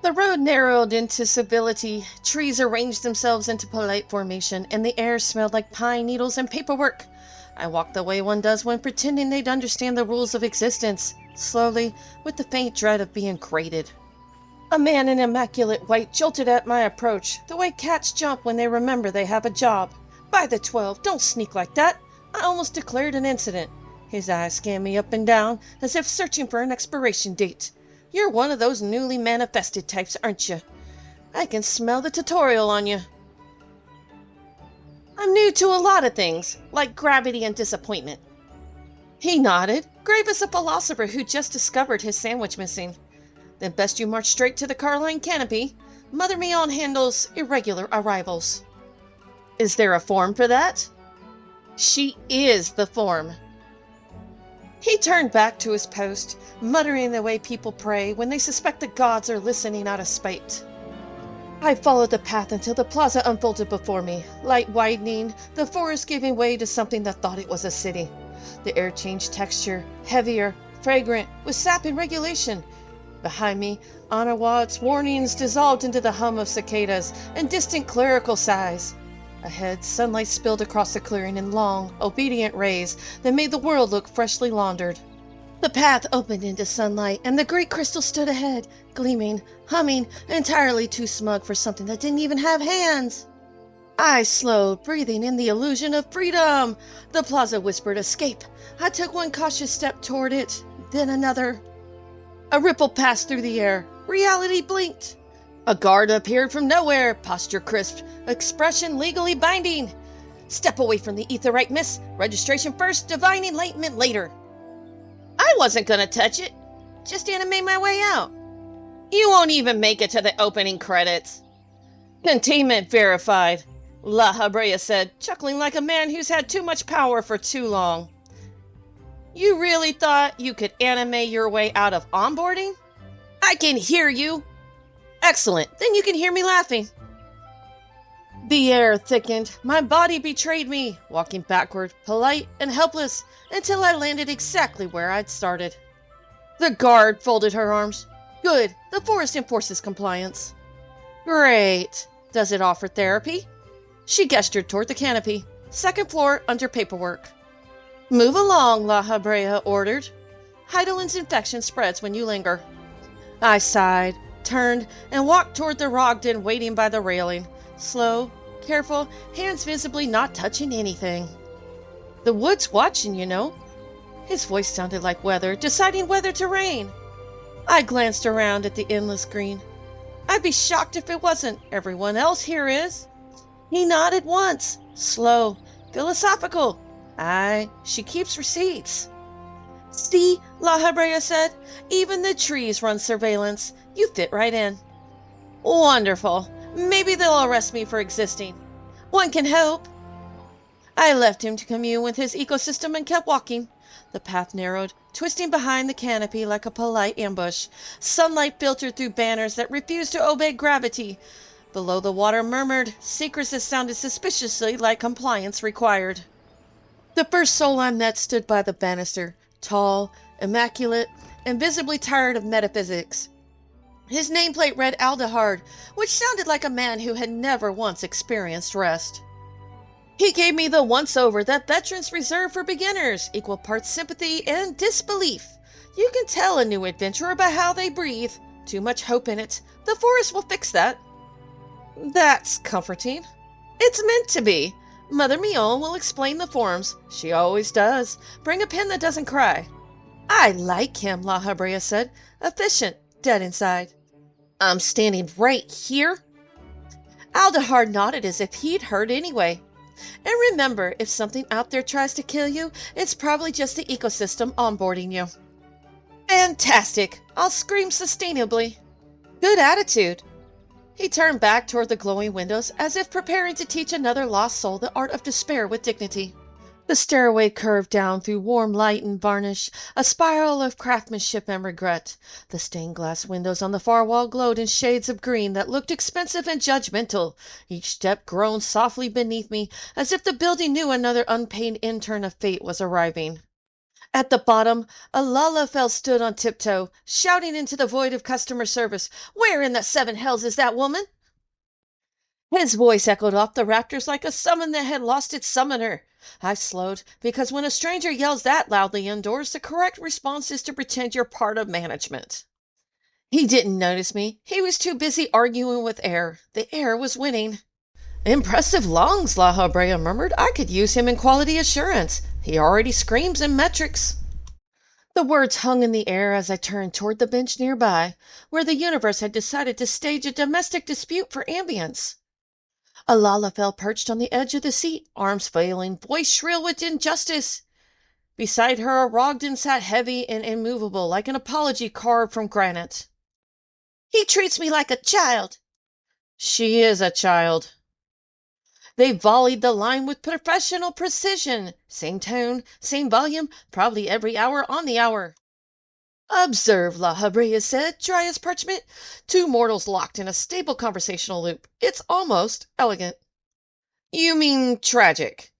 The road narrowed into civility, trees arranged themselves into polite formation, and the air smelled like pine needles and paperwork. I walked the way one does when pretending they'd understand the rules of existence, slowly, with the faint dread of being grated. A man in immaculate white jolted at my approach, the way cats jump when they remember they have a job. By the 12, don't sneak like that! I almost declared an incident. His eyes scanned me up and down, as if searching for an expiration date. You're one of those newly manifested types, aren't you? I can smell the tutorial on you. I'm new to a lot of things, like gravity and disappointment. He nodded, grave as a philosopher who just discovered his sandwich missing. Then best you march straight to the car-line canopy. Mother Meon handles irregular arrivals. Is there a form for that? She is the form. He turned back to his post, muttering the way people pray when they suspect the gods are listening out of spite. I followed the path until the plaza unfolded before me, light widening, the forest giving way to something that thought it was a city. The air changed texture, heavier, fragrant, with sap and regulation. Behind me, Anawad's warnings dissolved into the hum of cicadas and distant clerical sighs. Ahead, sunlight spilled across the clearing in long, obedient rays that made the world look freshly laundered. The path opened into sunlight, and the great crystal stood ahead, gleaming, humming, entirely too smug for something that didn't even have hands. I slowed, breathing in the illusion of freedom. The plaza whispered, "Escape." I took one cautious step toward it, then another. A ripple passed through the air. Reality blinked. A guard appeared from nowhere, posture crisp, expression legally binding. "Step away from the Aetheryte, miss. Registration first, divine enlightenment later." I wasn't gonna touch it. Just animate my way out. You won't even make it to the opening credits. Containment verified, Lahabrea said, chuckling like a man who's had too much power for too long. You really thought you could animate your way out of onboarding? I can hear you. Excellent, then you can hear me laughing. The air thickened, my body betrayed me, walking backward, polite and helpless, until I landed exactly where I'd started. The guard folded her arms. Good, the forest enforces compliance. Great. Does it offer therapy? She gestured toward the canopy. Second floor, under paperwork. Move along, Lahabrea ordered. Heidelin's infection spreads when you linger. I sighed, turned, and walked toward the Rogden waiting by the railing. Slow, careful, hands visibly not touching anything. The wood's watching, you know. His voice sounded like weather, deciding whether to rain. I glanced around at the endless green. I'd be shocked if it wasn't. Everyone else here is. He nodded once, slow, philosophical. Aye, she keeps receipts. See, Lahabrea said, even the trees run surveillance. You fit right in. Wonderful. Maybe they'll arrest me for existing. One can hope. I left him to commune with his ecosystem and kept walking. The path narrowed, twisting behind the canopy like a polite ambush. Sunlight filtered through banners that refused to obey gravity. Below the water murmured, secrets that sounded suspiciously like compliance required. The first soul I met stood by the banister, tall, immaculate, and visibly tired of metaphysics. His nameplate read Aldehard, which sounded like a man who had never once experienced rest. He gave me the once-over that veterans reserve for beginners, equal parts sympathy and disbelief. You can tell a new adventurer by how they breathe. Too much hope in it. The forest will fix that. That's comforting. It's meant to be. Mother Meon will explain the forms. She always does. Bring a pen that doesn't cry. I like him, Lahabrea said. Efficient, dead inside. I'm standing right here. Aldehard nodded as if he'd heard anyway. And remember, if something out there tries to kill you, it's probably just the ecosystem onboarding you. Fantastic! I'll scream sustainably. Good attitude. He turned back toward the glowing windows as if preparing to teach another lost soul the art of despair with dignity. The stairway curved down through warm light and varnish, a spiral of craftsmanship and regret. The stained glass windows on the far wall glowed in shades of green that looked expensive and judgmental. Each step groaned softly beneath me, as if the building knew another unpaid intern of fate was arriving. At the bottom, a Lalafell stood on tiptoe, shouting into the void of customer service, "Where in the seven hells is that woman?" His voice echoed off the rafters like a summon that had lost its summoner. I slowed, because when a stranger yells that loudly indoors, the correct response is to pretend you're part of management. He didn't notice me. He was too busy arguing with air. The air was winning. "Impressive lungs," Lahabrea murmured. "I could use him in quality assurance. He already screams in metrics." The words hung in the air as I turned toward the bench nearby, where the universe had decided to stage a domestic dispute for ambience. A Lalafell perched on the edge of the seat, arms flailing, voice shrill with injustice. Beside her a Rogden sat heavy and immovable, like an apology carved from granite. "He treats me like a child." "She is a child." They volleyed the line with professional precision. Same tone, same volume, probably every hour on the hour. "Observe," Lahabrea said, dry as parchment. "Two mortals locked in a stable conversational loop. It's almost elegant." "You mean tragic?"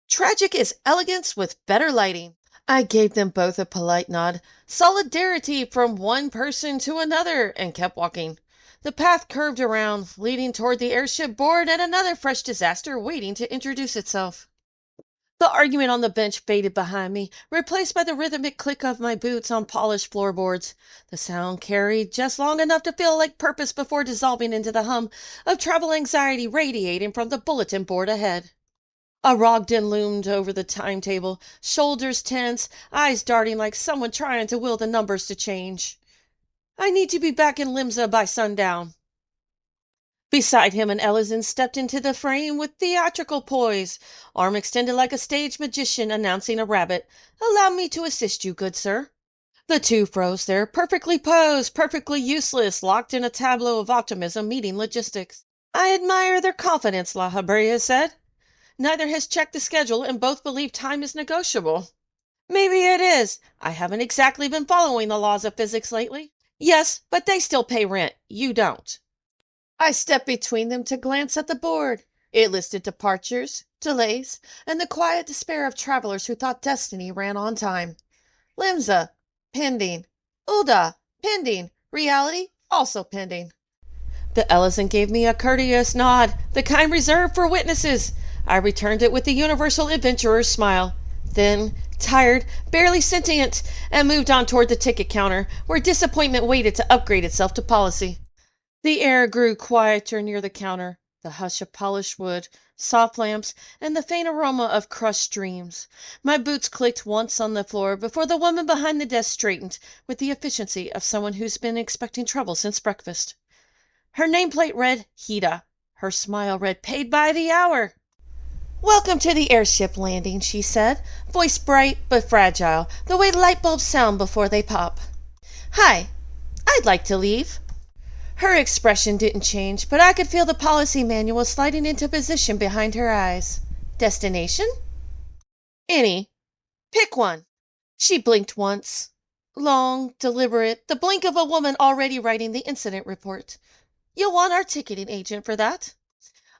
"Tragic is elegance with better lighting." I gave them both a polite nod. Solidarity from one person to another, and kept walking. The path curved around, leading toward the airship board and another fresh disaster waiting to introduce itself. The argument on the bench faded behind me, replaced by the rhythmic click of my boots on polished floorboards. The sound carried just long enough to feel like purpose before dissolving into the hum of travel anxiety radiating from the bulletin board ahead. A Rogden loomed over the timetable, shoulders tense, eyes darting like someone trying to will the numbers to change. "I need to be back in Limsa by sundown." Beside him, an Ellison stepped into the frame with theatrical poise, arm extended like a stage magician announcing a rabbit. "Allow me to assist you, good sir." The two froze there, perfectly posed, perfectly useless, locked in a tableau of optimism meeting logistics. "I admire their confidence," Lahabrea said. "Neither has checked the schedule, and both believe time is negotiable." "Maybe it is. I haven't exactly been following the laws of physics lately." "Yes, but they still pay rent. You don't." I stepped between them to glance at the board. It listed departures, delays, and the quiet despair of travelers who thought destiny ran on time. Limsa, pending. Ulda, pending. Reality, also pending. The Ellison gave me a courteous nod, the kind reserved for witnesses. I returned it with the universal adventurer's smile. Then, tired, barely sentient, and moved on toward the ticket counter, where disappointment waited to upgrade itself to policy. The air grew quieter near the counter, the hush of polished wood, soft lamps, and the faint aroma of crushed dreams. My boots clicked once on the floor before the woman behind the desk straightened with the efficiency of someone who's been expecting trouble since breakfast. Her nameplate read Hida. Her smile read paid by the hour. "Welcome to the airship landing," she said, voice bright but fragile, the way light bulbs sound before they pop. "Hi, I'd like to leave." Her expression didn't change, but I could feel the policy manual sliding into position behind her eyes. "Destination?" "Any. Pick one." She blinked once. Long, deliberate, the blink of a woman already writing the incident report. "You'll want our ticketing agent for that."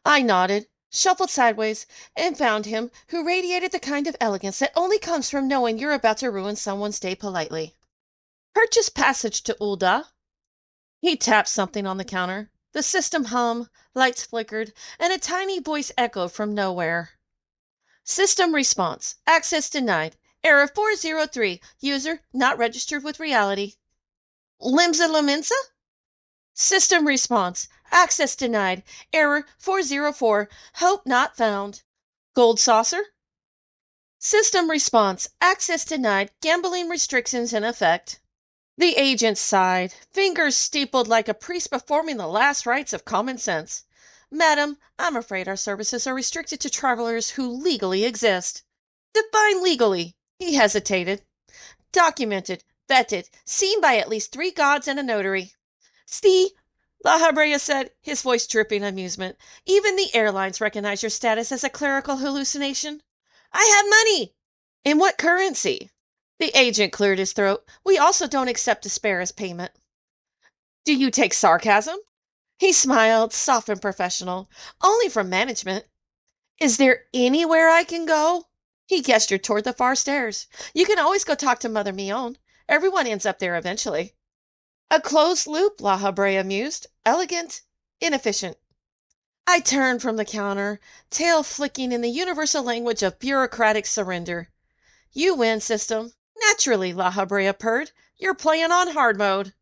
I nodded, shuffled sideways, and found him who radiated the kind of elegance that only comes from knowing you're about to ruin someone's day politely. "Purchase passage to Ulda." He tapped something on the counter. The system hummed, lights flickered, and a tiny voice echoed from nowhere. "System response. Access denied. Error 403. User not registered with reality." "Limsa Laminsa?" "System response. Access denied. Error 404. Hope not found." "Gold saucer?" "System response. Access denied. Gambling restrictions in effect." The agent sighed, fingers steepled like a priest performing the last rites of common sense. "Madam, I'm afraid our services are restricted to travelers who legally exist." "Define legally." He hesitated. "Documented, vetted, seen by at least 3 gods and a notary." "See," Lahabrea said, his voice dripping amusement. "Even the airlines recognize your status as a clerical hallucination." "I have money." "In what currency?" The agent cleared his throat. "We also don't accept despair as payment." "Do you take sarcasm?" He smiled, soft and professional. "Only from management." "Is there anywhere I can go?" He gestured toward the far stairs. You can always go talk to Mother Mion. Everyone ends up there eventually. A closed loop, Lahabrea mused. Elegant, inefficient. I turned from the counter, tail flicking in the universal language of bureaucratic surrender. You win, system. Naturally, Lahabrea purred. You're playing on hard mode.